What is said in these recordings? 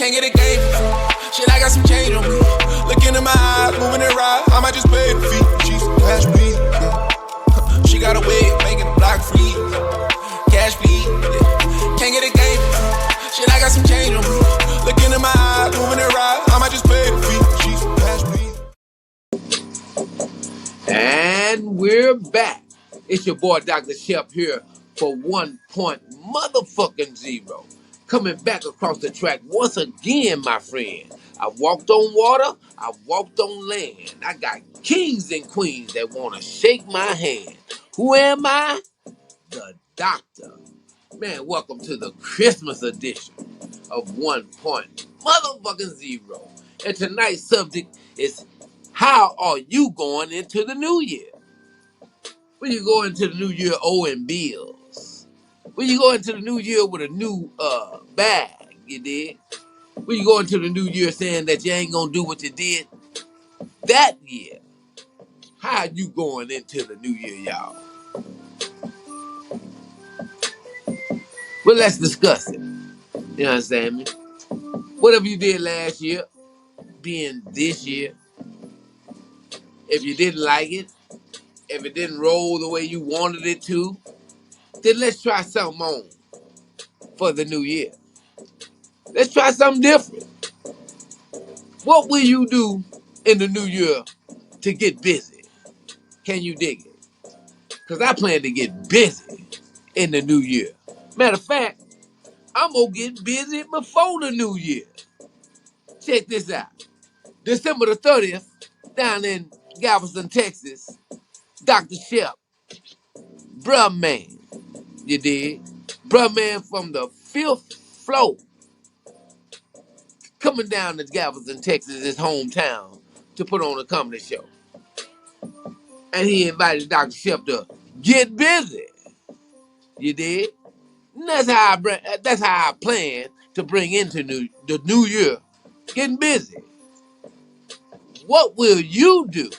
Can't get a game. Shit, I got some change on me. Look into my eyes, moving it right. I might just pay the fee. She's cash please. Yeah. She got a way of making the block free. Cash please. Yeah. Can't get a game. Shit, I got some change on me. Look into my eyes, moving it right. I might just pay the fee. She's cash please. And we're back. It's your boy Dr. Shep here for 1.0. Coming back across the track once again, my friend. I've walked on water, I've walked on land. I got kings and queens that want to shake my hand. Who am I? The doctor. Man, welcome to the Christmas edition of 1.0. And tonight's subject is, how are you going into the new year? When you go into the new year owing bills. When you go into the new year with a new bag, you did. When you go into the new year saying that you ain't gonna do what you did that year. How you going into the new year, y'all? Well, let's discuss it. You understand me? Whatever you did last year, being this year, if you didn't like it, if it didn't roll the way you wanted it to, then let's try something on for the new year. Let's try something different. What will you do in the new year to get busy? Can you dig it? Because I plan to get busy in the new year. Matter of fact, I'm going to get busy before the new year. Check this out. December the 30th, down in Galveston, Texas, Dr. Shep, bruh man, you dig? Bruh man from the 5th floor, coming down to Galveston, Texas, his hometown, to put on a comedy show. And he invited Dr. Shep to get busy. You did? And that's how I plan to bring into the new year, getting busy. What will you do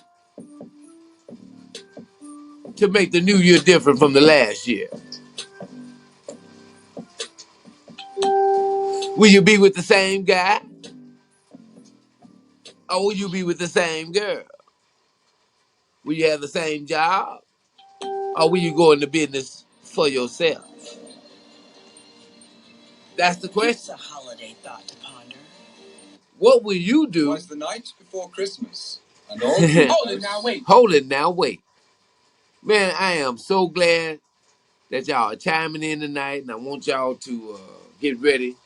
to make the new year different from the last year? Will you be with the same guy? Or will you be with the same girl? Will you have the same job? Or will you go into business for yourself? That's the question. It's a holiday thought to ponder. What will you do? Twas the night before Christmas. And all Hold it now, wait. Hold it now, wait. Man, I am so glad that y'all are chiming in tonight, and I want y'all to get ready.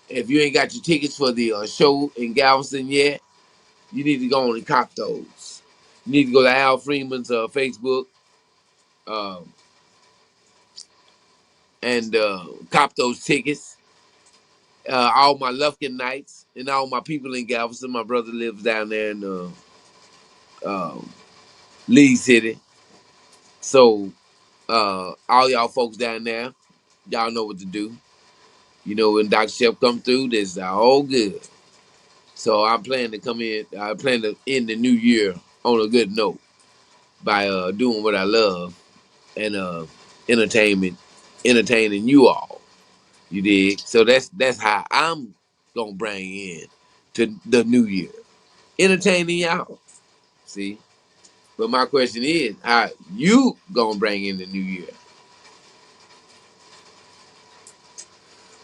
If you ain't got your tickets for the show in Galveston yet, you need to go on and cop those. You need to go to Al Freeman's Facebook and cop those tickets. All my Lufkin Nights and all my people in Galveston. My brother lives down there in Lee City. So all y'all folks down there, y'all know what to do. You know, when Dr. Shep come through, this is all good. So I plan to end the new year on a good note by doing what I love and entertaining you all. You dig? So that's how I'm gonna bring in to the new year. Entertaining y'all. See? But my question is, how you gonna bring in the new year?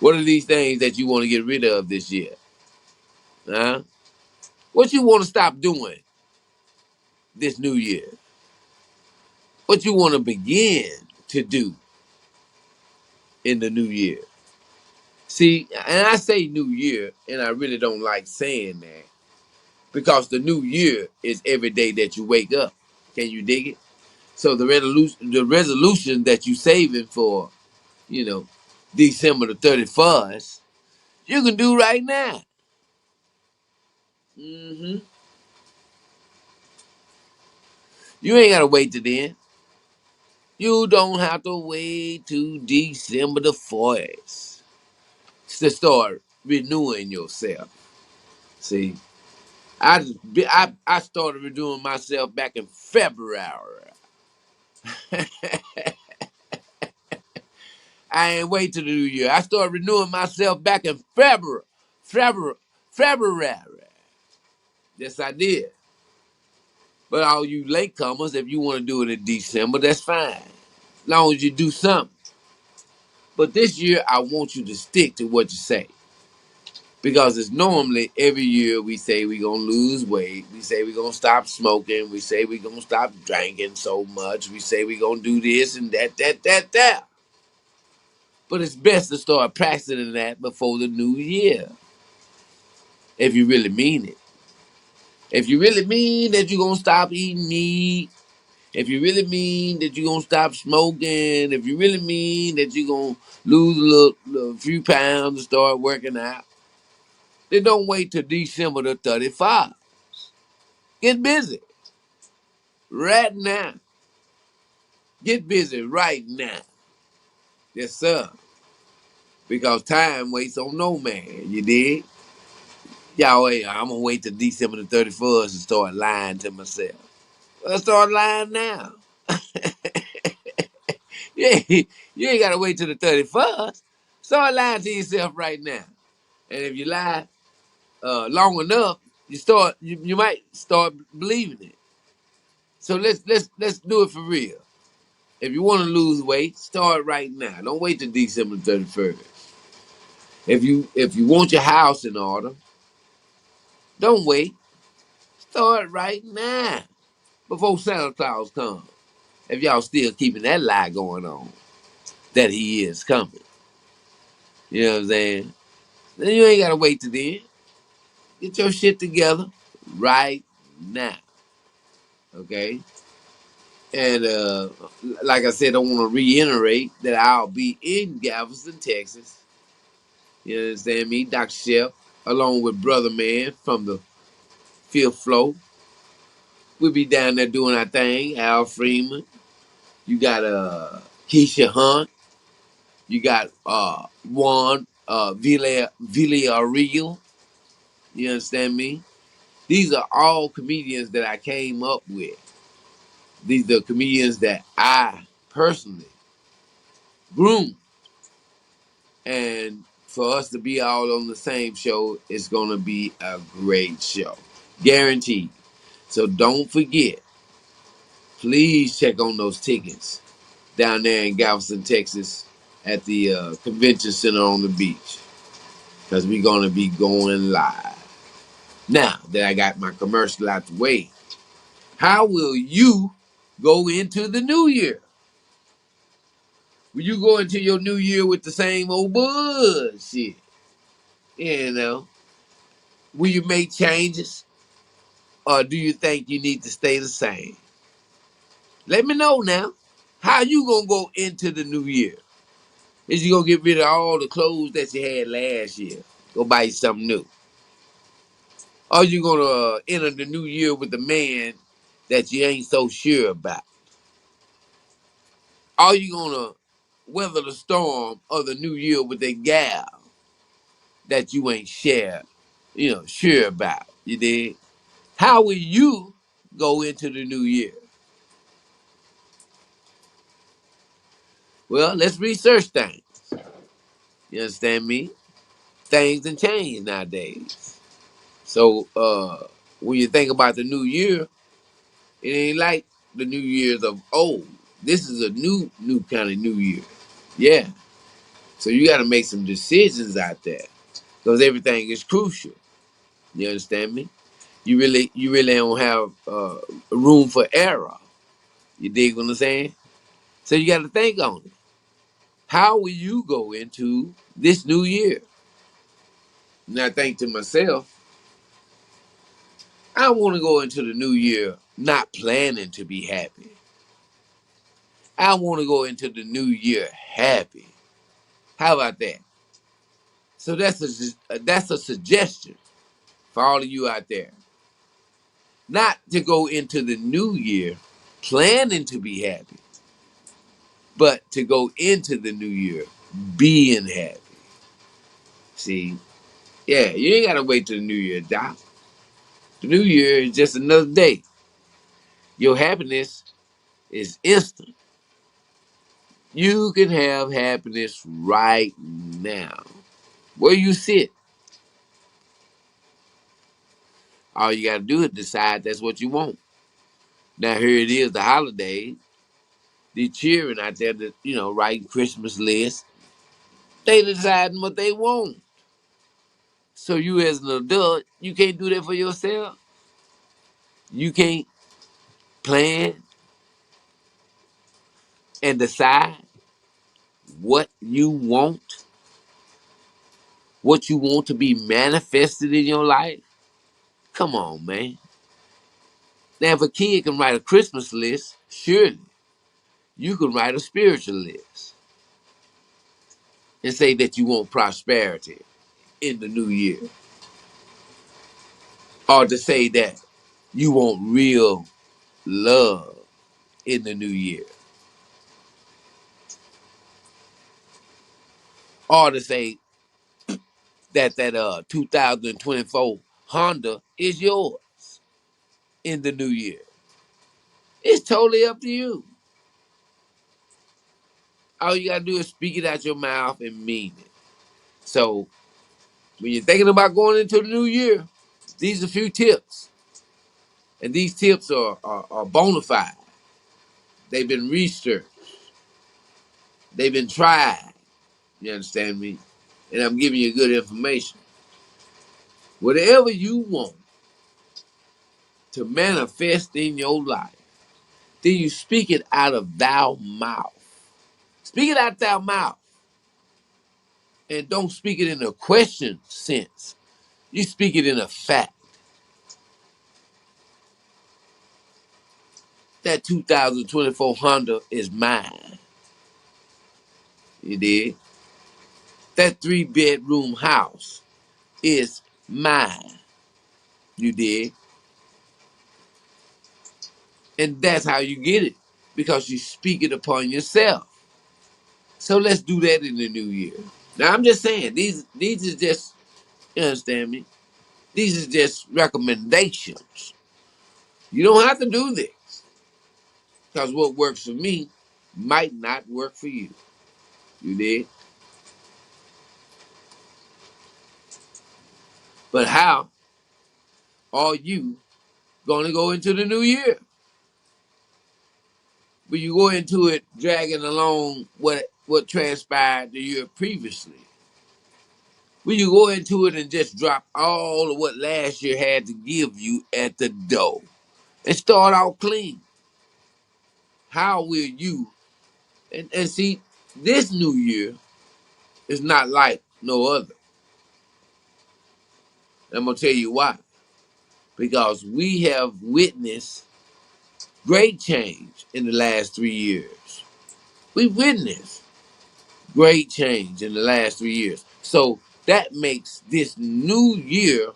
What are these things that you want to get rid of this year? Huh? What you want to stop doing this new year? What you want to begin to do in the new year? See, and I say new year, and I really don't like saying that because the new year is every day that you wake up. Can you dig it? So the resolution that you saving for, you know, December the 31st, you can do right now. You ain't gotta wait till then. You don't have to wait to December the 4th to start renewing yourself. See, I started renewing myself back in February. I ain't wait till the new year. I started renewing myself back in February. February. Yes, I did. But all you latecomers, if you want to do it in December, that's fine. As long as you do something. But this year, I want you to stick to what you say. Because it's normally every year we say we're going to lose weight. We say we're going to stop smoking. We say we're going to stop drinking so much. We say we're going to do this and that. But it's best to start practicing that before the new year. If you really mean it. If you really mean that you're going to stop eating meat, if you really mean that you're going to stop smoking, if you really mean that you're going to lose a few pounds and start working out, then don't wait till December the 31st. Get busy right now. Get busy right now. Yes, sir. Because time waits on no man, you dig? Y'all, wait, I'm going to wait till December the 31st and start lying to myself. Let's start lying now. Yeah, you ain't got to wait till the 31st. Start lying to yourself right now. And if you lie long enough, you might start believing it. So let's do it for real. If you want to lose weight, start right now. Don't wait till December 31st. If you want your house in order, don't wait. Start right now before Santa Claus comes. If y'all still keeping that lie going on that he is coming, you know what I'm saying? Then you ain't gotta wait till then. Get your shit together right now, okay? And like I said, I want to reiterate that I'll be in Galveston, Texas. You understand me, Dr. Chef, along with Brother Man from the fifth floor. We'll be down there doing our thing. Al Freeman. You got Keisha Hunt. You got Juan Villarreal. You understand me? These are all comedians that I came up with. These are comedians that I personally groomed. And for us to be all on the same show, it's going to be a great show. Guaranteed. So don't forget, please check on those tickets down there in Galveston, Texas at the convention center on the beach. Because we're going to be going live. Now that I got my commercial out the way, how will you go into the new year? Will you go into your new year with the same old bullshit? You know, will you make changes? Or do you think you need to stay the same? Let me know now. How you gonna go into the new year? Is you gonna get rid of all the clothes that you had last year? Go buy you something new. Or you gonna enter the new year with a man that you ain't so sure about? Are you gonna weather the storm of the new year with a gal that you ain't sure about? You did. How will you go into the new year? Well, let's research things. You understand me? Things and change nowadays. So when you think about the new year, it ain't like the New Year's of old. This is a new kind of New Year. Yeah. So you got to make some decisions out there because everything is crucial. You understand me? You really don't have room for error. You dig what I'm saying? So you got to think on it. How will you go into this new year? And I think to myself, I want to go into the new year not planning to be happy. I want to go into the new year happy. How about that? So that's a suggestion for all of you out there. Not to go into the new year planning to be happy, but to go into the new year being happy. See? Yeah, you ain't gotta wait till the new year, Doc. The new year is just another day. Your happiness is instant. You can have happiness right now. Where you sit. All you gotta do is decide that's what you want. Now here it is, the holidays. The children out there that, writing Christmas lists, they deciding what they want. So you as an adult, you can't do that for yourself. You can't plan and decide what you want, what you want to be manifested in your life. Come on, man. Now, if a kid can write a Christmas list, surely you can write a spiritual list and say that you want prosperity in the new year, or to say that you want real love in the new year, or to say that 2024 Honda is yours in the new year. It's totally up to you. All you gotta do is speak it out your mouth and mean it. So when you're thinking about going into the new year, these are a few tips. And these tips are bona fide. They've been researched. They've been tried. You understand me? And I'm giving you good information. Whatever you want to manifest in your life, then you speak it out of thou mouth. Speak it out thou mouth. And don't speak it in a question sense. You speak it in a fact. That 2024 Honda is mine. You did? That 3-bedroom house is mine. You did? And that's how you get it. Because you speak it upon yourself. So let's do that in the new year. Now I'm just saying, these is just, you understand me? These is just recommendations. You don't have to do this. Because what works for me might not work for you. You did? But how are you going to go into the new year? Will you go into it dragging along what transpired the year previously? Will you go into it and just drop all of what last year had to give you at the door and start out clean? How will you? And see, this new year is not like no other. I'm going to tell you why. Because we have witnessed great change in the last 3 years. We've witnessed great change in the last 3 years. So that makes this new year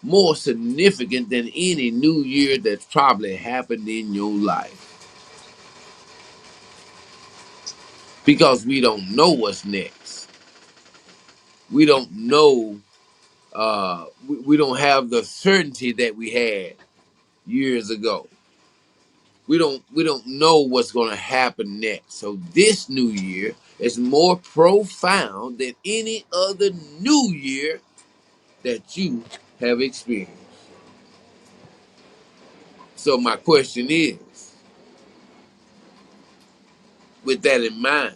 more significant than any new year that's probably happened in your life. Because we don't know what's next. We don't know, we don't have the certainty that we had years ago. We don't know what's going to happen next. So this new year is more profound than any other new year that you have experienced. So my question is, with that in mind,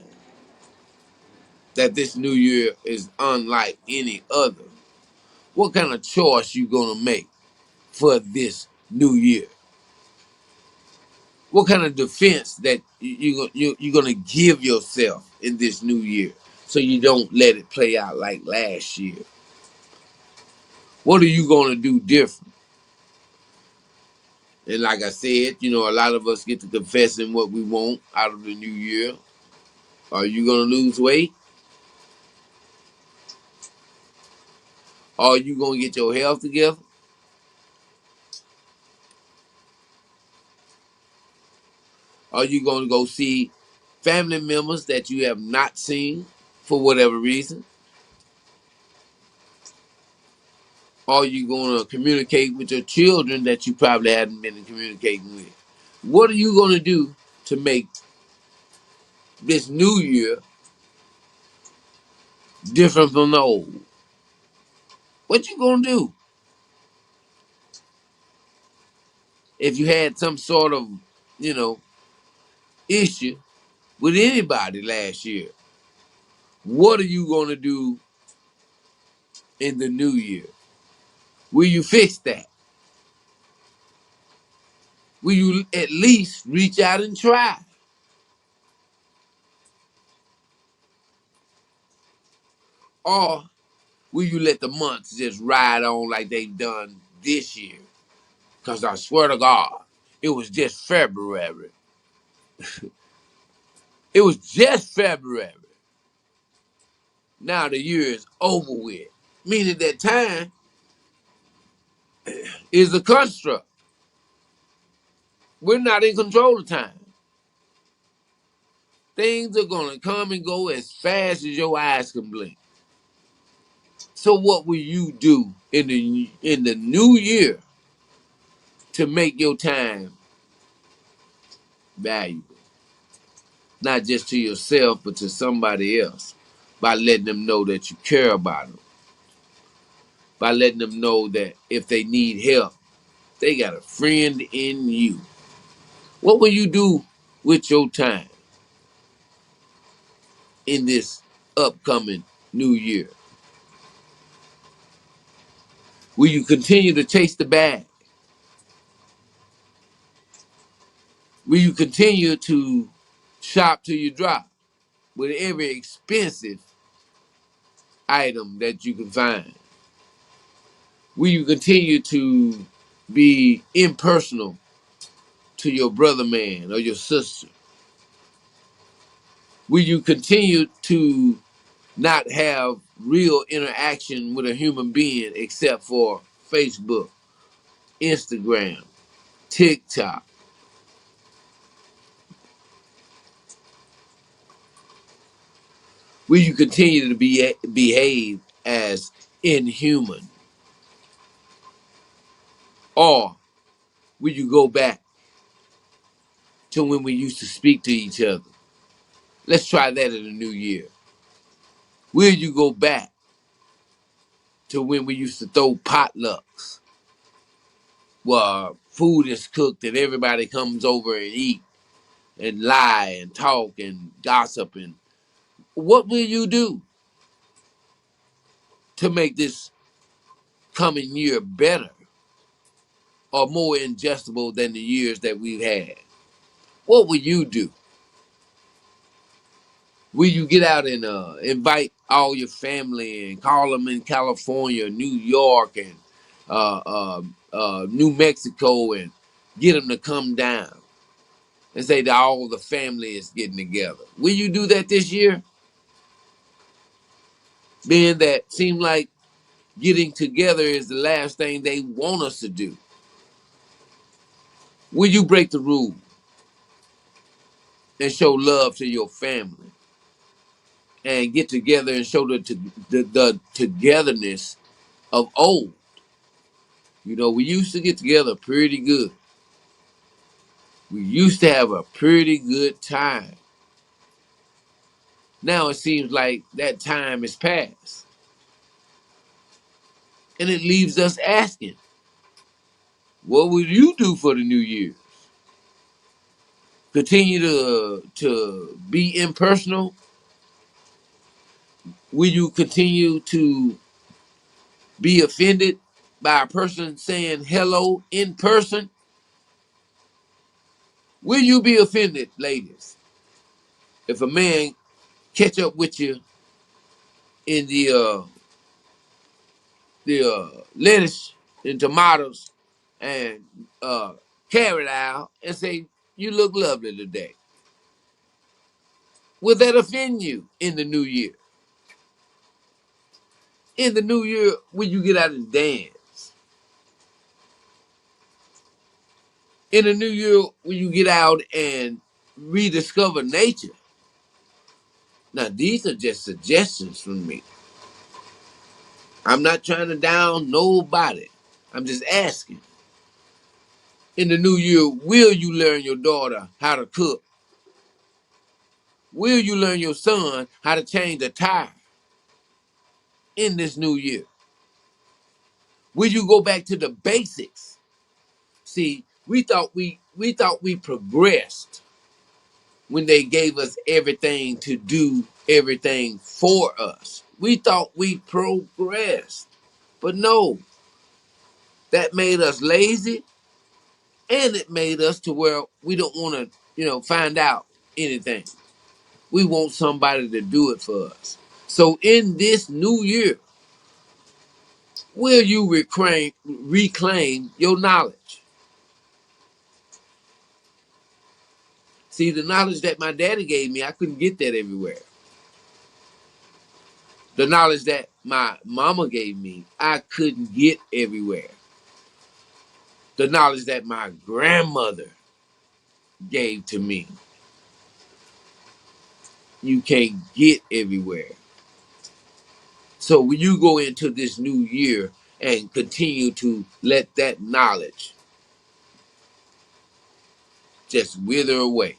that this new year is unlike any other, what kind of choice you gonna make for this new year? What kind of defense that you're gonna give yourself in this new year so you don't let it play out like last year? What are you gonna do different? And like I said, a lot of us get to confessing what we want out of the new year. Are you gonna lose weight? Are you gonna get your health together? Are you gonna go see family members that you have not seen for whatever reason? Are you going to communicate with your children that you probably haven't been communicating with? What are you going to do to make this new year different from the old? What you going to do? If you had some sort of, you know, issue with anybody last year, what are you going to do in the new year? Will you fix that? Will you at least reach out and try? Or will you let the months just ride on like they've done this year? Because I swear to God, it was just February. It was just February. Now the year is over with. Meaning that time is a construct. We're not in control of time. Things are going to come and go as fast as your eyes can blink. So what will you do in the new year to make your time valuable? Not just to yourself, but to somebody else, by letting them know that you care about them, by letting them know that if they need help, they got a friend in you. What will you do with your time in this upcoming new year? Will you continue to chase the bag? Will you continue to shop till you drop with every expensive item that you can find? Will you continue to be impersonal to your brother man or your sister? Will you continue to not have real interaction with a human being except for Facebook, Instagram, TikTok? Will you continue to behave as inhuman? Or will you go back to when we used to speak to each other? Let's try that in the new year. Will you go back to when we used to throw potlucks where food is cooked and everybody comes over and eat and lie and talk and gossip? And what will you do to make this coming year better or more ingestible than the years that we've had? What will you do? Will you get out and invite all your family and call them in California, New York, and New Mexico, and get them to come down and say that all the family is getting together? Will you do that this year? Being that seem like getting together is the last thing they want us to do. Will you break the rule and show love to your family and get together and show the togetherness of old? You know, we used to get together pretty good. We used to have a pretty good time. Now it seems like that time is past. And it leaves us asking, what would you do for the new year? Continue to be impersonal? Will you continue to be offended by a person saying hello in person? Will you be offended, ladies, if a man catch up with you in the lettuce and tomatoes and carrot aisle and say, you look lovely today? Will that offend you in the new year? In the new year, will you get out and dance? In the new year, will you get out and rediscover nature? Now, these are just suggestions from me. I'm not trying to down nobody. I'm just asking. In the new year, will you learn your daughter how to cook? Will you learn your son how to change a tire in this new year? Will you go back to the basics? See, We thought we progressed when they gave us everything to do everything for us. We thought we progressed. But no, that made us lazy, and it made us to where we don't want to, find out anything. We want somebody to do it for us. So in this new year, will you reclaim your knowledge? See, the knowledge that my daddy gave me, I couldn't get that everywhere. The knowledge that my mama gave me, I couldn't get everywhere. The knowledge that my grandmother gave to me, you can't get everywhere. So when you go into this new year and continue to let that knowledge just wither away,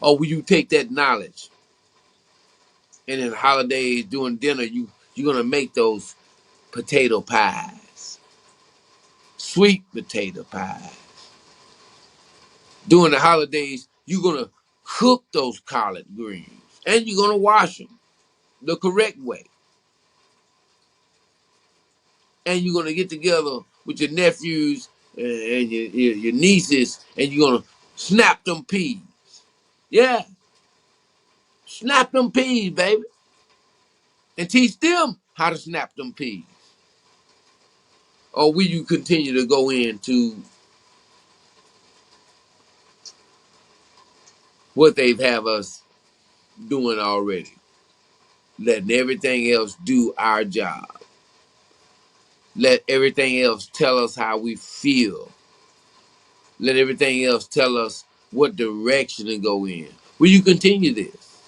or will you take that knowledge and in holidays during dinner you're gonna make those potato pies, sweet potato pies. During the holidays, you're gonna cook those collard greens and you're gonna wash them the correct way. And you're gonna get together with your nephews and your nieces, and you're gonna snap them peas. Yeah, snap them peas, baby, and teach them how to snap them peas. Or will you continue to go into what they've have us doing already, letting everything else do our job, let everything else tell us how we feel, let everything else tell us what direction to go in? Will you continue this?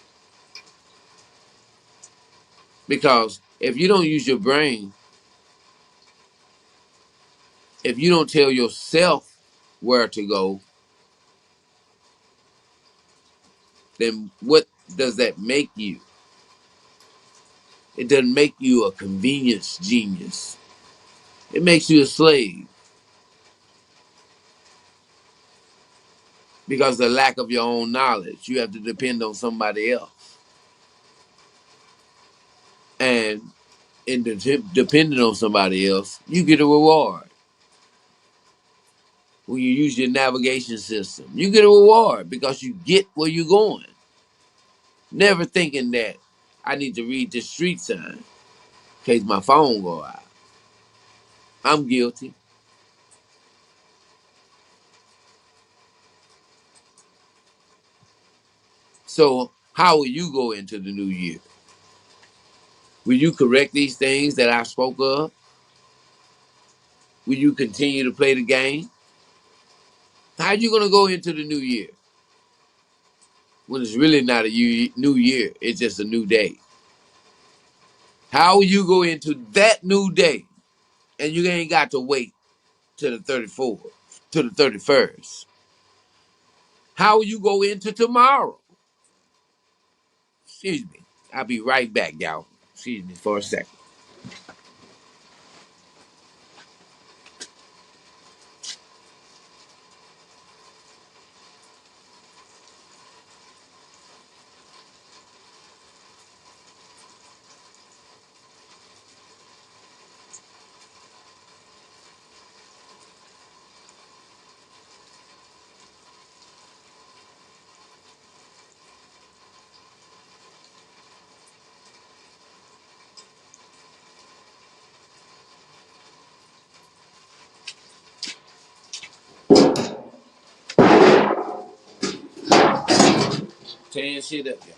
Because if you don't use your brain, if you don't tell yourself where to go, then what does that make you? It doesn't make you a convenience genius. It makes you a slave because of the lack of your own knowledge. You have to depend on somebody else. And in depending on somebody else, you get a reward. When you use your navigation system, you get a reward because you get where you're going. Never thinking that I need to read this street sign in case my phone go out. I'm guilty. So how will you go into the new year? Will you correct these things that I spoke of? Will you continue to play the game? How are you going to go into the new year when it's really not a new year? It's just a new day. How will you go into that new day and you ain't got to wait to the 34th, to the 31st? How will you go into tomorrow? Excuse me. I'll be right back, y'all. Excuse me for a second. Tearing shit up, y'all.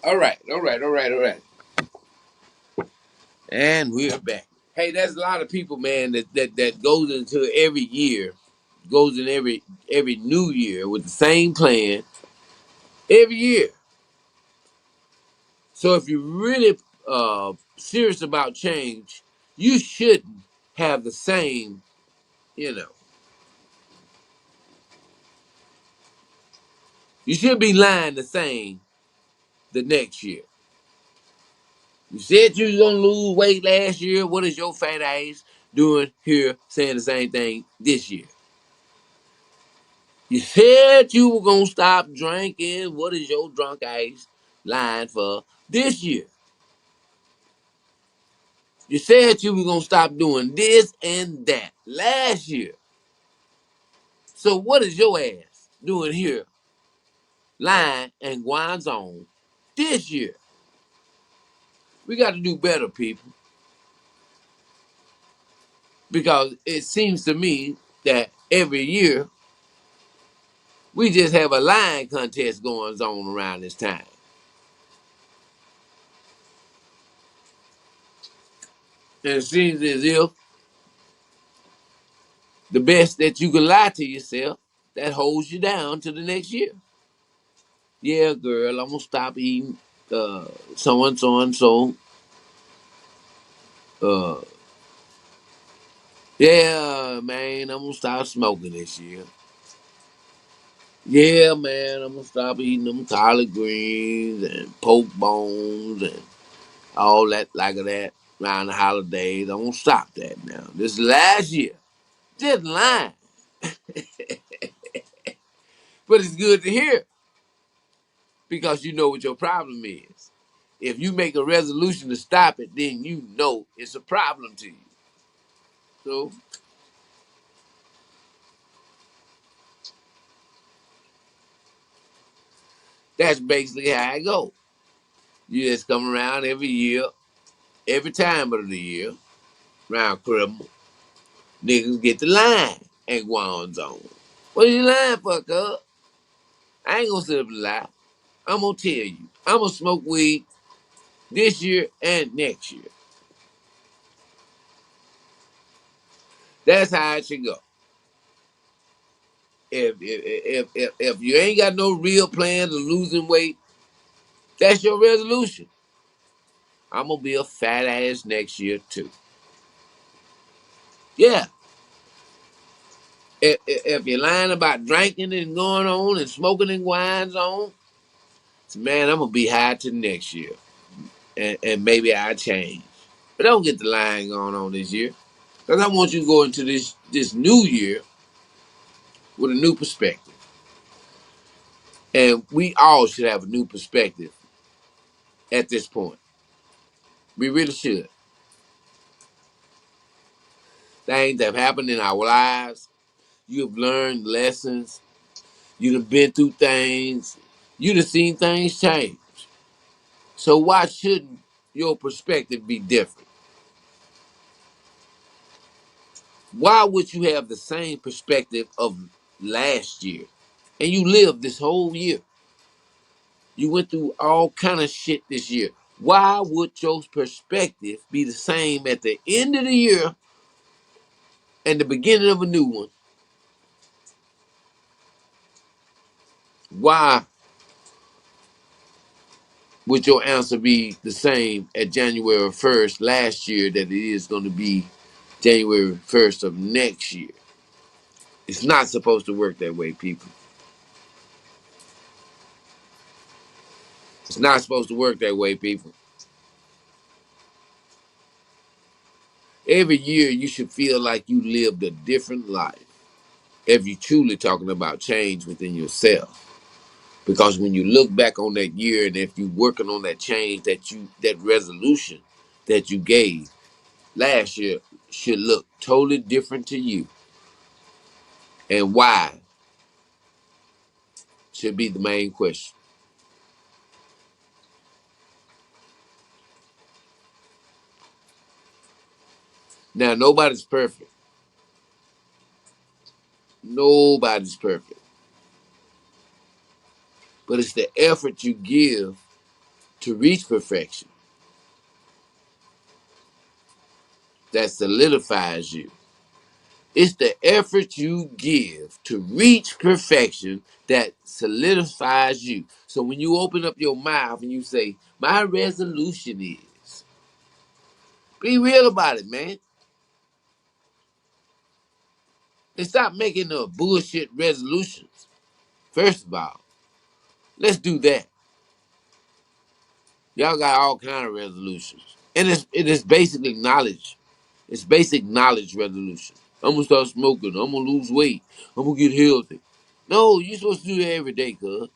All right. And we're back. Hey, there's a lot of people, man, that goes into every year, goes in every new year with the same plan every year. So if you're really serious about change, you shouldn't have the same, you know. You should be lying the same the next year. You said you was gonna lose weight last year. What is your fat ass doing here saying the same thing this year? You said you were gonna stop drinking. What is your drunk ass line for this year? You said you were gonna stop doing this and that last year. So what is your ass doing here, lying and gwines on this year? We got to do better, people, because it seems to me that every year we just have a lying contest going on around this time. And it seems as if the best that you can lie to yourself, that holds you down to the next year. Yeah, girl, I'm gonna stop eating so and so and so. Uh, yeah, man, I'm gonna stop smoking this year. Yeah, man, I'm gonna stop eating them collard greens and pork bones and all that like of that around the holidays. I'm gonna stop that now. This last year, just lying, but it's good to hear because you know what your problem is. If you make a resolution to stop it, then you know it's a problem to you. So that's basically how I go. You just come around every year, every time of the year, around Christmas, niggas get the line and go on zone. What are you lying for, cuz? I ain't gonna sit up and lie. I'm gonna tell you. I'm gonna smoke weed this year and next year. That's how it should go. If you ain't got no real plans of losing weight, that's your resolution. I'm gonna be a fat ass next year too. Yeah. If you're lying about drinking and going on and smoking and wines on, man, I'm gonna be high to next year, and maybe I change. But don't get the lying going on this year, because I want you to go into this new year with a new perspective, and we all should have a new perspective at this point. We really should. Things that have happened in our lives, you have learned lessons, you have been through things, you have seen things change. So why shouldn't your perspective be different? Why would you have the same perspective of last year? And you lived this whole year. You went through all kind of shit this year. Why would your perspective be the same at the end of the year and the beginning of a new one? Why would your answer be the same at January 1st last year that it is going to be January 1st of next year? It's not supposed to work that way, people. It's not supposed to work that way, people. Every year you should feel like you lived a different life if you're truly talking about change within yourself. Because when you look back on that year and if you're working on that change that resolution that you gave last year should look totally different to you. And why should be the main question. Now nobody's perfect. Nobody's perfect. But it's the effort you give to reach perfection that solidifies you. It's the effort you give to reach perfection that solidifies you. So when you open up your mouth and you say, my resolution is, be real about it, man. And stop making the bullshit resolutions. First of all, let's do that. Y'all got all kind of resolutions. And it is basically knowledge. It's basic knowledge resolution. I'm gonna start smoking. I'm gonna lose weight. I'm gonna get healthy. No, you're supposed to do that every day, cuz.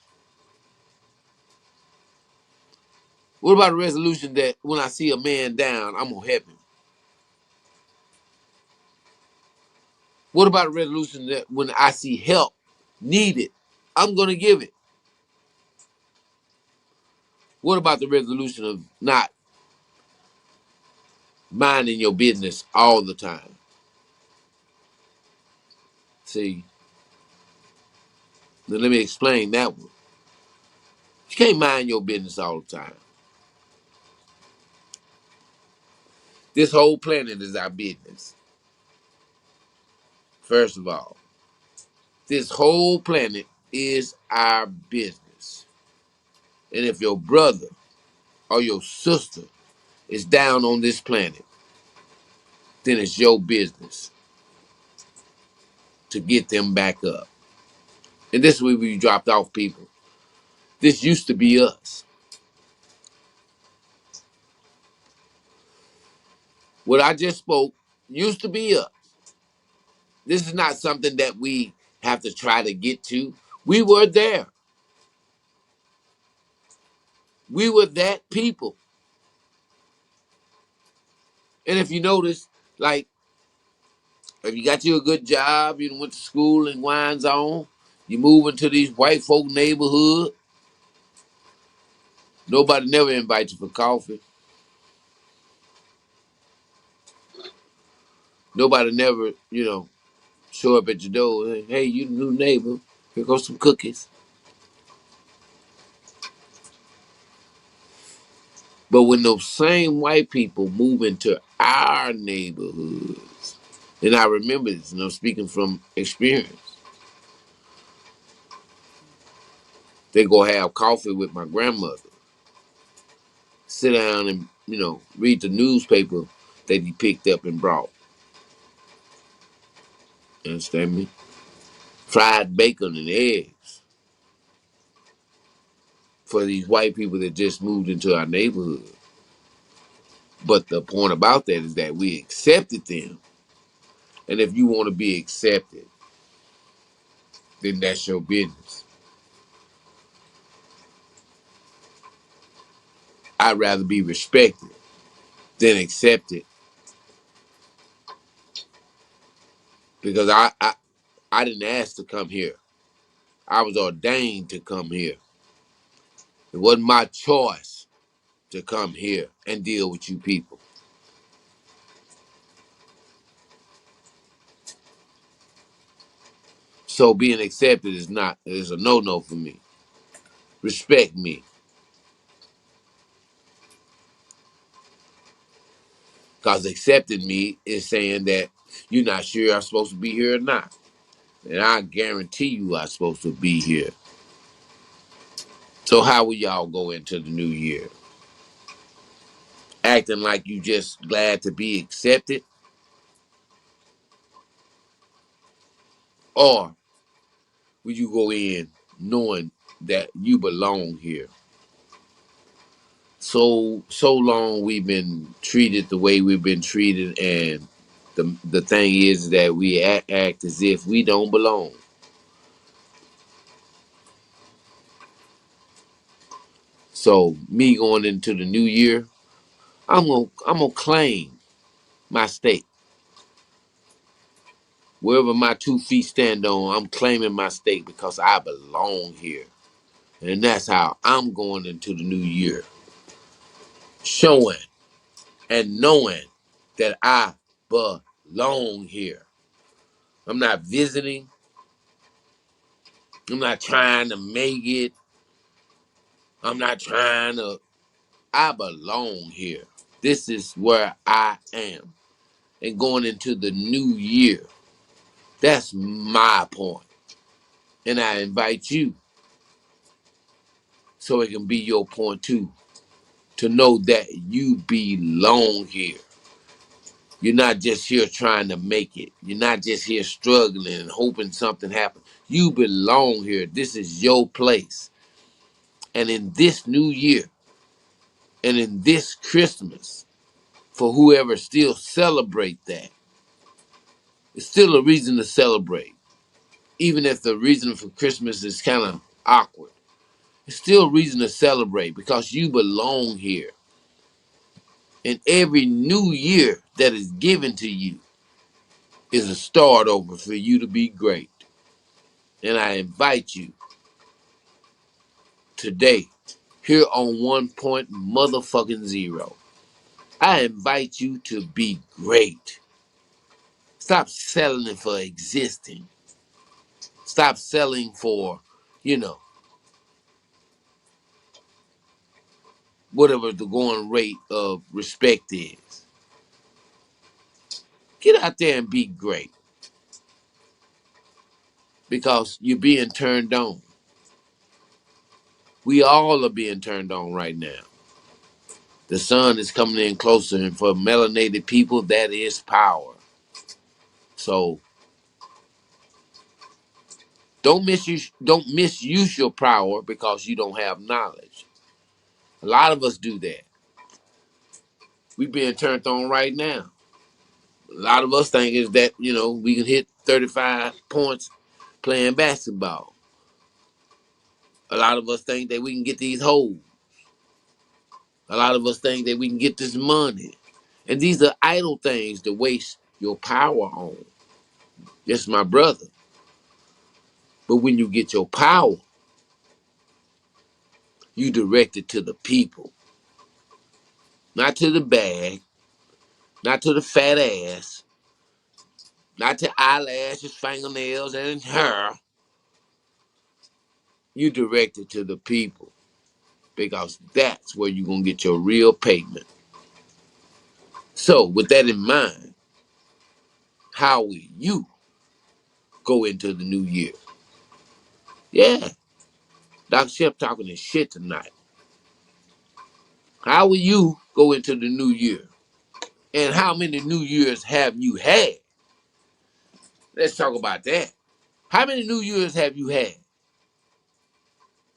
What about a resolution that when I see a man down, I'm gonna help him? What about a resolution that when I see help needed, I'm gonna give it? What about the resolution of not minding your business all the time? See, now let me explain that one. You can't mind your business all the time. This whole planet is our business. First of all, this whole planet is our business. And if your brother or your sister is down on this planet, then it's your business to get them back up. And this is where we dropped off people. This used to be us. What I just spoke used to be us. This is not something that we have to try to get to. We were there. We were that people. And if you notice, like, if you got you a good job, you went to school and winds on, you move into these white folk neighborhood, nobody never invites you for coffee. Nobody never, show up at your door. Hey, you the new neighbor. Here goes some cookies. But when those same white people move into our neighborhoods, and I remember this, and I'm speaking from experience, they go have coffee with my grandmother, sit down and, read the newspaper that he picked up and brought. You understand me? Fried bacon and eggs for these white people that just moved into our neighborhood. But the point about that is that we accepted them. And if you want to be accepted, then that's your business. I'd rather be respected than accepted because I didn't ask to come here. I was ordained to come here. It wasn't my choice to come here and deal with you people. So being accepted is a no-no for me. Respect me. Because accepting me is saying that you're not sure I'm supposed to be here or not. And I guarantee you I'm supposed to be here. So how will y'all go into the new year? Acting like you just glad to be accepted? Or will you go in knowing that you belong here? So long we've been treated the way we've been treated, and the thing is that we act as if we don't belong. So me going into the new year, I'm gonna claim my state. Wherever my 2 feet stand on, I'm claiming my state because I belong here. And that's how I'm going into the new year. Showing and knowing that I belong here. I'm not visiting. I'm not trying to make it. I'm not trying to. I belong here. This is where I am. And going into the new year, that's my point. And I invite you so it can be your point too. To know that you belong here. You're not just here trying to make it. You're not just here struggling and hoping something happens. You belong here. This is your place. And in this new year, and in this Christmas, for whoever still celebrate that, it's still a reason to celebrate. even if the reason for Christmas is kind of awkward, it's still a reason to celebrate because you belong here. And every new year that is given to you is a start over for you to be great. And I invite you today, here on 1.0, I invite you to be great. Stop selling for existing. Stop selling for, you know, whatever the going rate of respect is. Get out there and be great because you're being turned on. We all are being turned on right now. The sun is coming in closer, and for melanated people, that is power. So don't misuse your power because you don't have knowledge. A lot of us do that. We being turned on right now. A lot of us think is that, we can hit 35 points playing basketball. A lot of us think that we can get these hoes. A lot of us think that we can get this money. And these are idle things to waste your power on. Yes, my brother. But when you get your power, you direct it to the people. Not to the bag, not to the fat ass, not to eyelashes, fingernails, and hair. You direct it to the people because that's where you're going to get your real payment. So, with that in mind, how will you go into the new year? Yeah, Dr. Shep talking this shit tonight. How will you go into the new year? And how many new years have you had? Let's talk about that. How many new years have you had?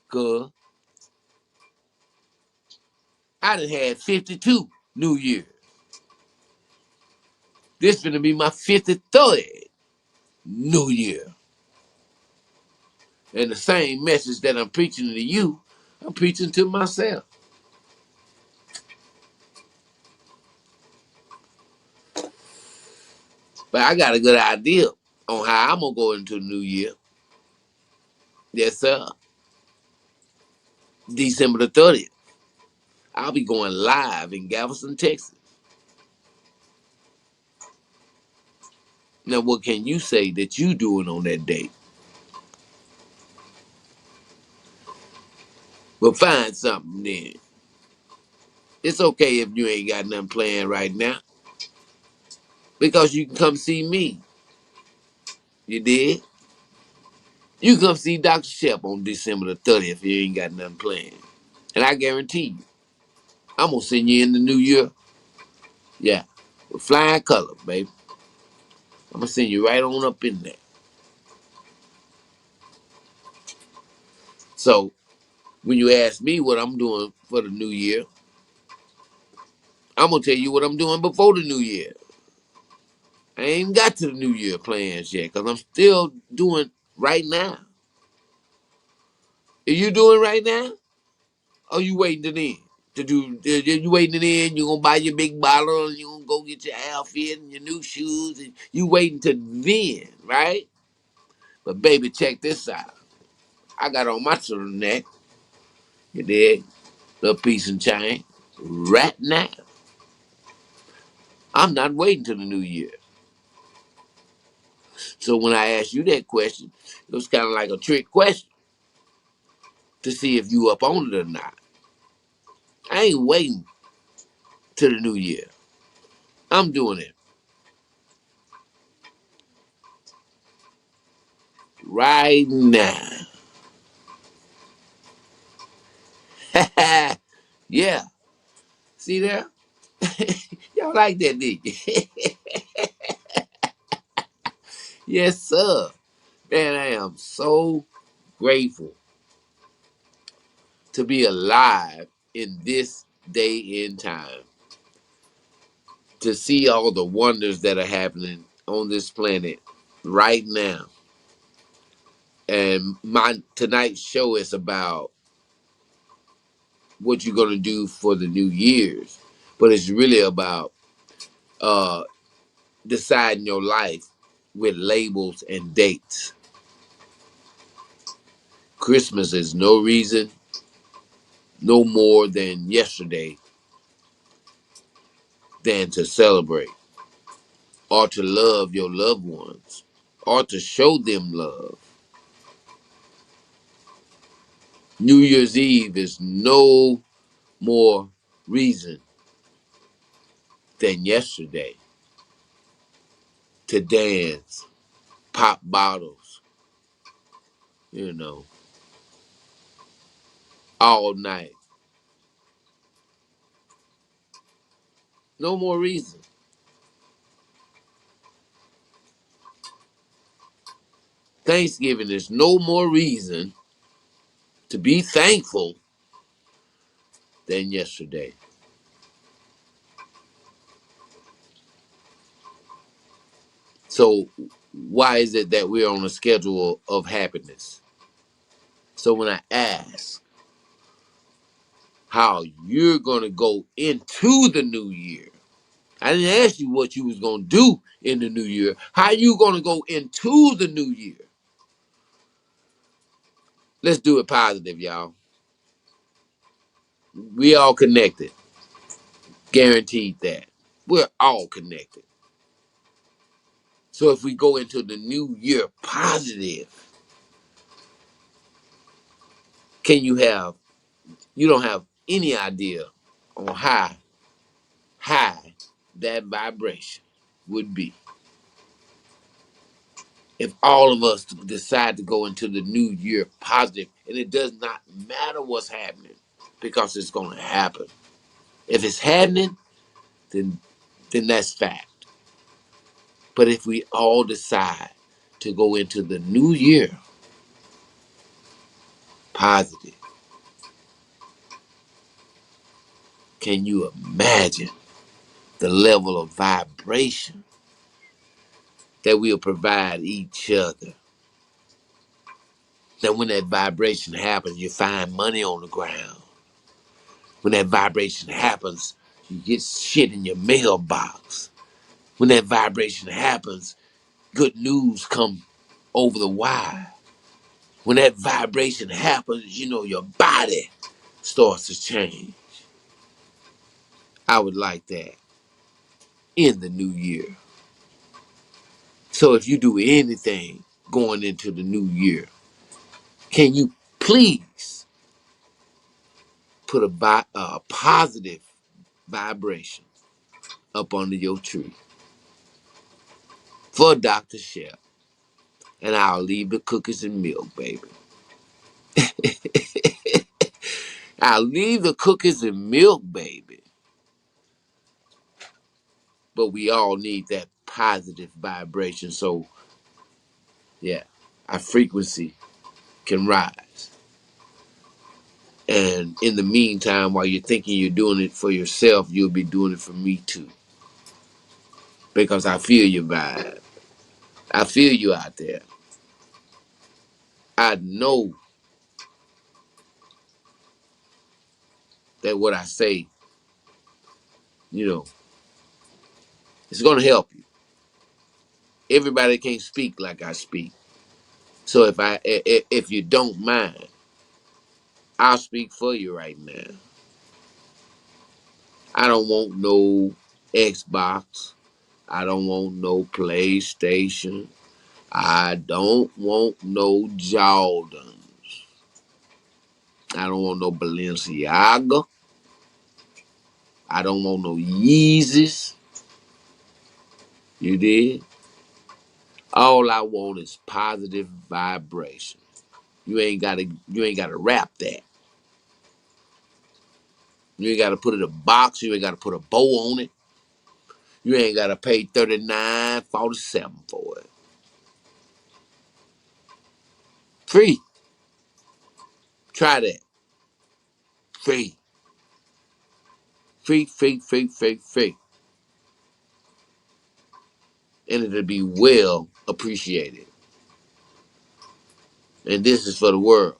Cuz I done had 52 new years. This finna be my 53rd new year. And the same message that I'm preaching to you, I'm preaching to myself. But I got a good idea on how I'm gonna go into the new year. Yes, sir. December the 30th. I'll be going live in Galveston, Texas. Now, what can you say that you doing on that date? But find something then. It's okay if you ain't got nothing planned right now. Because you can come see me. You did? You can come see Dr. Shep on December the 30th if you ain't got nothing planned. And I guarantee you, I'm going to send you in the new year. Yeah. With flying colors, baby. I'm going to send you right on up in there. So, when you ask me what I'm doing for the new year, I'm going to tell you what I'm doing before the new year. I ain't got to the new year plans yet because I'm still doing right now. Are you doing right now? Or you waiting to then? You waiting to then, you gonna buy your big bottle and you gonna go get your outfit and your new shoes and you waiting to then, right? But baby, check this out. I got on my turtleneck, you dig? Little piece and chain. Right now. I'm not waiting till the new year. So when I asked you that question, it was kind of like a trick question to see if you up on it or not. I ain't waiting till the new year. I'm doing it right now. Yeah. See there? Y'all like that, did you? Yes, sir. Man, I am so grateful to be alive in this day in time. To see all the wonders that are happening on this planet right now. And my tonight's show is about what you're gonna do for the New Year's, but it's really about uh, deciding your life with labels and dates. Christmas is no reason, no more than yesterday, than to celebrate or to love your loved ones or to show them love. New Year's Eve is no more reason than yesterday to dance, pop bottles, you know, all night. No more reason. Thanksgiving is no more reason to be thankful than yesterday. So, why is it that we're on a schedule of happiness? So, when I ask how you're going to go into the new year, I didn't ask you what you was going to do in the new year. How you going to go into the new year? Let's do it positive, y'all. We all connected. Guaranteed that. We're all connected. So if we go into the new year positive, can you don't have any idea on how high that vibration would be if all of us decide to go into the new year positive, and it does not matter what's happening because it's going to happen. If it's happening, then that's fact. But if we all decide to go into the new year positive, can you imagine the level of vibration that we'll provide each other? That when that vibration happens, you find money on the ground. When that vibration happens, you get shit in your mailbox. When that vibration happens, good news come over the wire. When that vibration happens, you know your body starts to change. I would like that in the new year. So if you do anything going into the new year, can you please put a positive vibration up under your tree for Dr. Shep? And I'll leave the cookies and milk, baby. I'll leave the cookies and milk, baby. But we all need that positive vibration. So, yeah, our frequency can rise. And in the meantime, while you're thinking you're doing it for yourself, you'll be doing it for me too. Because I feel your vibe. I feel you out there. I know that what I say, you know, it's going to help you. Everybody can't speak like I speak. So if you don't mind, I'll speak for you right now. I don't want no Xbox. I don't want no PlayStation. I don't want no Jordan. I don't want no Balenciaga. I don't want no Yeezys. You did? All I want is positive vibration. You ain't gotta wrap that. You ain't gotta put it in a box. You ain't gotta put a bow on it. You ain't gotta pay $39.47 for it. Free. Try that. Free. Free, free, free, free, free. And it'll be well appreciated. And this is for the world.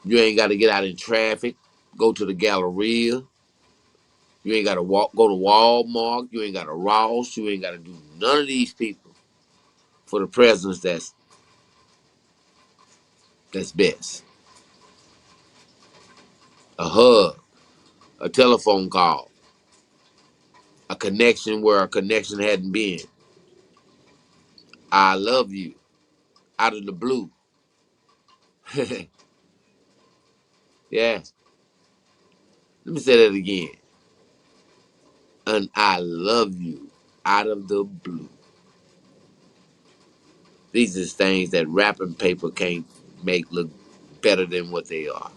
You ain't got to get out in traffic, go to the Galleria. You ain't got to go to Walmart. You ain't got to Ross. You ain't got to do none of these people for the presence that's best. A hug, a telephone call, a connection where a connection hadn't been. I love you out of the blue. Yeah. Let me say that again. And I love you out of the blue. These are things that wrapping paper can't make look better than what they are.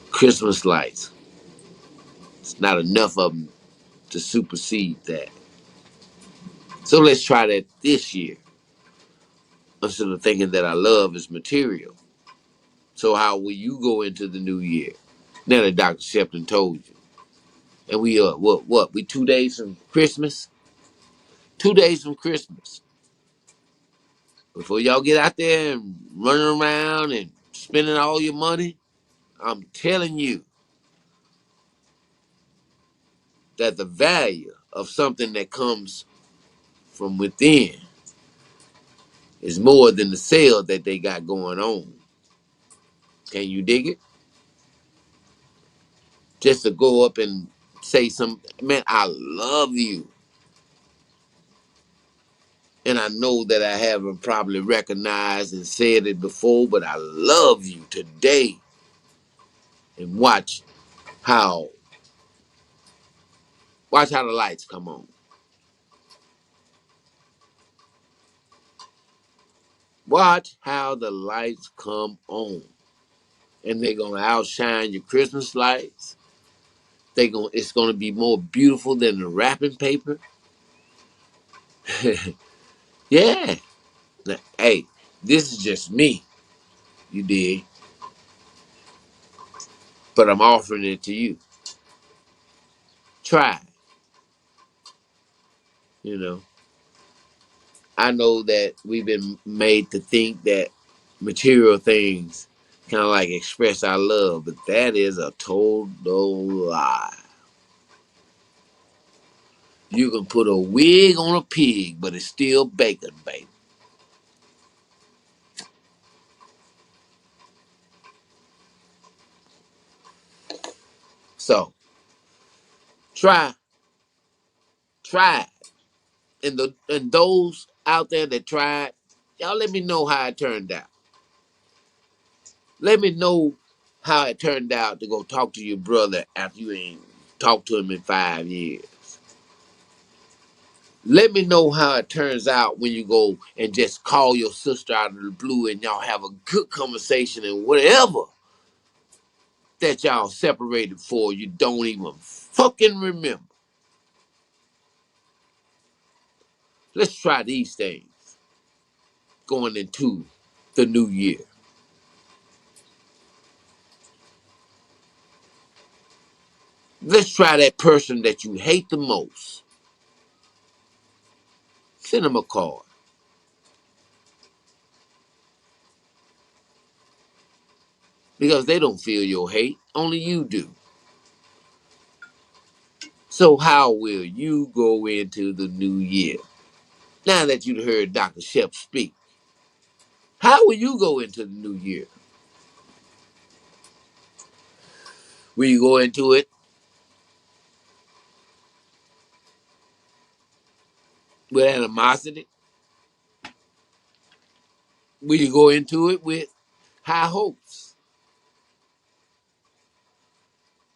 Christmas lights. It's not enough of them to supersede that. So let's try that this year. Instead of thinking that our love is material. So how will you go into the new year? Now that Dr. Shepton told you. And we are, what? We 2 days from Christmas? 2 days from Christmas. Before y'all get out there and running around and spending all your money, I'm telling you that the value of something that comes from within is more than the sale that they got going on. Can you dig it? Just to go up and say man, I love you. And I know that I haven't probably recognized and said it before, but I love you today. And how watch how the lights come on. Watch how the lights come on. And they're gonna outshine your Christmas lights. It's gonna be more beautiful than the wrapping paper. Yeah. Now, hey, this is just me. You dig? But I'm offering it to you. Try. You know. I know that we've been made to think that material things kind of like express our love, but that is a total lie. You can put a wig on a pig, but it's still bacon, baby. So try it. And those out there that tried, y'all let me know how it turned out. Let me know how it turned out to go talk to your brother after you ain't talked to him in 5 years. Let me know how it turns out when you go and just call your sister out of the blue and y'all have a good conversation and whatever that y'all separated for, you don't even fucking remember. Let's try these things going into the new year. Let's try that person that you hate the most. Send them a card. Because they don't feel your hate. Only you do. So how will you go into the new year? Now that you've heard Dr. Shep speak, how will you go into the new year? Will you go into it with animosity? Will you go into it with high hopes?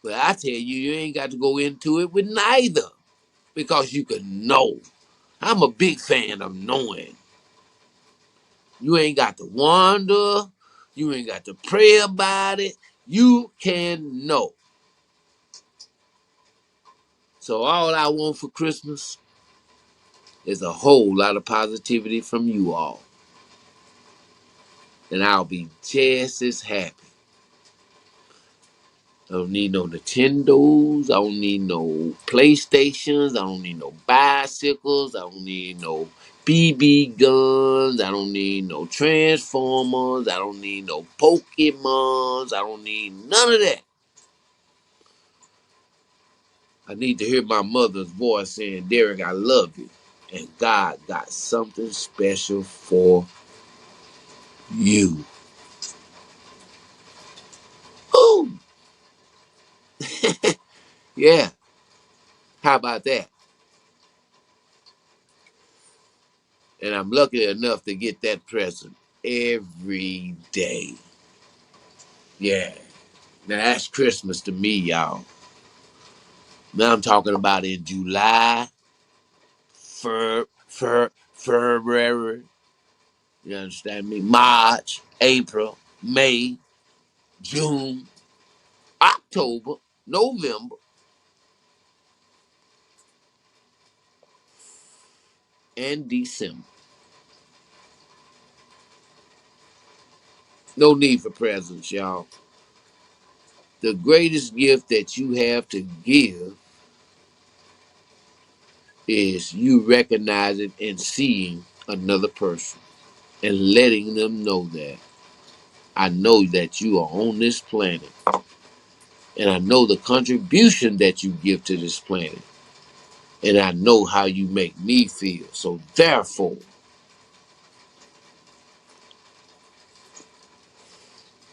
But I tell you, you ain't got to go into it with neither. Because you can know. I'm a big fan of knowing. You ain't got to wonder. You ain't got to pray about it. You can know. So all I want for Christmas is a whole lot of positivity from you all. And I'll be just as happy. I don't need no Nintendos. I don't need no PlayStations. I don't need no bicycles. I don't need no BB guns. I don't need no Transformers. I don't need no Pokemons. I don't need none of that. I need to hear my mother's voice saying, Derek, I love you. And God got something special for you. Ooh, yeah. How about that? And I'm lucky enough to get that present every day. Yeah. Now that's Christmas to me, y'all. Now I'm talking about in July, February, you understand me? March, April, May, June, October, November, and December. No need for presents, y'all. The greatest gift that you have to give is you recognizing and seeing another person and letting them know that I know that you are on this planet and I know the contribution that you give to this planet and I know how you make me feel. So therefore,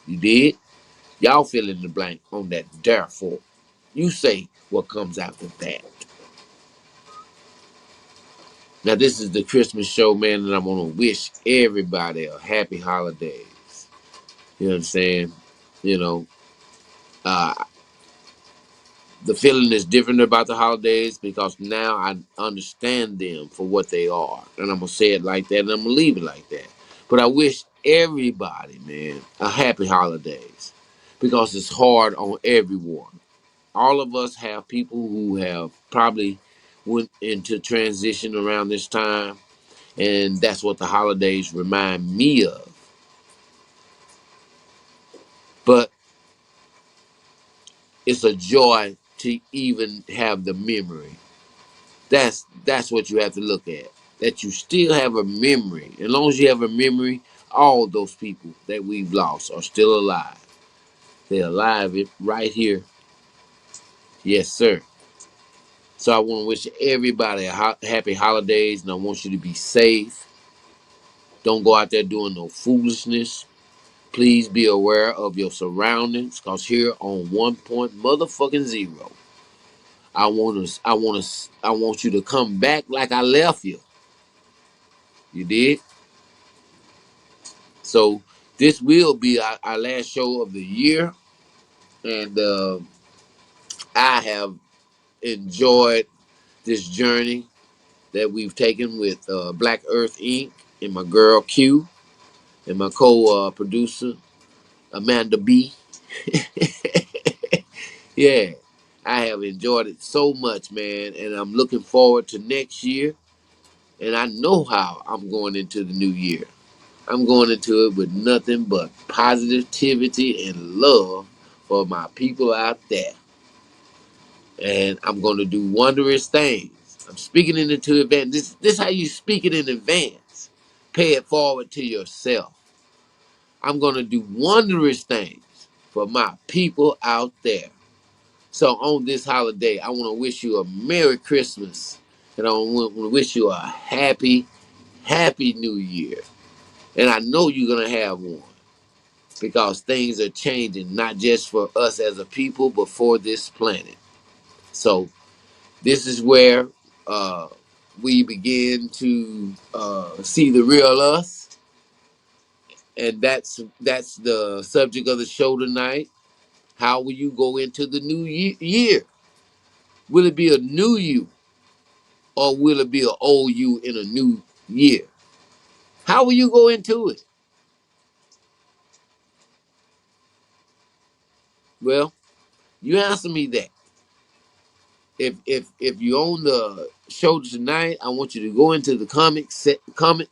you did? Y'all fill in the blank on that therefore. You say what comes after that. Now this is the Christmas show, man, and I'm gonna wish everybody a happy holidays. You know what I'm saying? You know, uh, the feeling is different about the holidays because now I understand them for what they are. And I'm going to say it like that and I'm going to leave it like that. But I wish everybody, man, a happy holidays because it's hard on everyone. All of us have people who have probably went into transition around this time. And that's what the holidays remind me of. But it's a joy to even have the memory. That's what you have to look at. That you still have a memory. As long as you have a memory, all those people that we've lost are still alive. They're alive right here. Yes, sir. So I want to wish everybody a happy holidays, and I want you to be safe. Don't go out there doing no foolishness. Please be aware of your surroundings, cause here on 1.0, I want you to come back like I left you. You did. So this will be our last show of the year, and I have enjoyed this journey that we've taken with Black Earth Inc. and my girl Q and my co-producer Amanda B. Yeah, I have enjoyed it so much, man, and I'm looking forward to next year. And I know how I'm going into the new year. I'm going into it with nothing but positivity and love for my people out there. And I'm going to do wondrous things. I'm speaking it into advance. This is how you speak it in advance. Pay it forward to yourself. I'm going to do wondrous things for my people out there. So on this holiday, I want to wish you a Merry Christmas. And I want to wish you a happy, happy New Year. And I know you're going to have one, because things are changing, not just for us as a people, but for this planet. So this is where we begin to see the real us, and that's the subject of the show tonight. How will you go into the new year? Will it be a new you, or will it be an old you in a new year? How will you go into it? Well, you answer me that. If you own the show tonight, I want you to go into the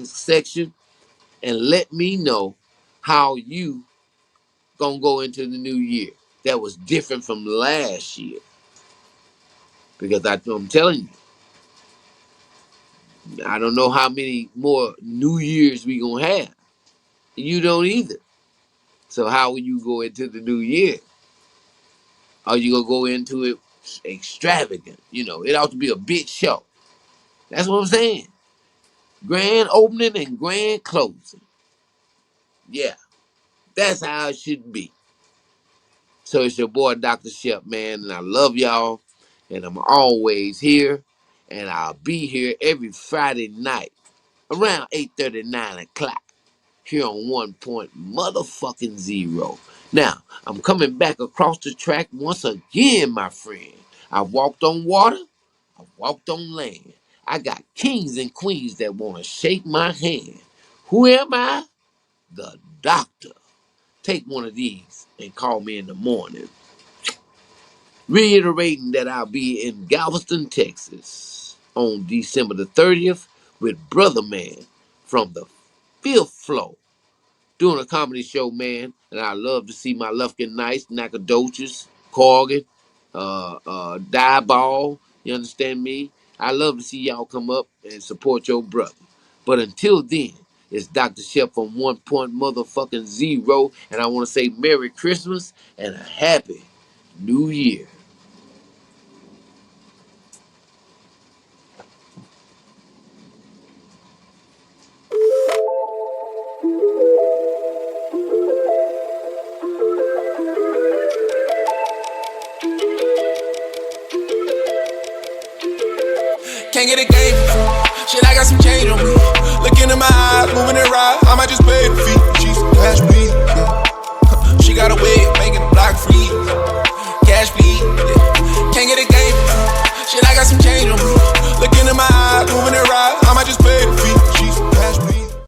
section and let me know how you gonna go into the new year. that was different from last year. Because I'm telling you, I don't know how many more New Year's we gonna have. You don't either. So how will you go into the new year? Are you gonna go into it extravagant? You know, it ought to be a big show. That's what I'm saying. Grand opening and grand closing. Yeah, that's how it should be. So it's your boy Dr. Shep, man, and I love y'all, and I'm always here, and I'll be here every Friday night around 8:30, 9 o'clock here on 1.0. Now, I'm coming back across the track once again, my friend. I walked on water, I walked on land. I got kings and queens that want to shake my hand. Who am I? The doctor. Take one of these and call me in the morning. Reiterating that I'll be in Galveston, Texas on December the 30th with Brother Man from the fifth floor doing a comedy show, man. And I love to see my Lufkin Knights, Nacogdoches, Corgan, Dieball. You understand me? I love to see y'all come up and support your brother. But until then, it's Dr. Shep from 1.0, and I want to say Merry Christmas and a Happy New Year. Can't get a game for free. Shit, I got some change on me. Look into my eyes, moving it right. I might just pay the fee.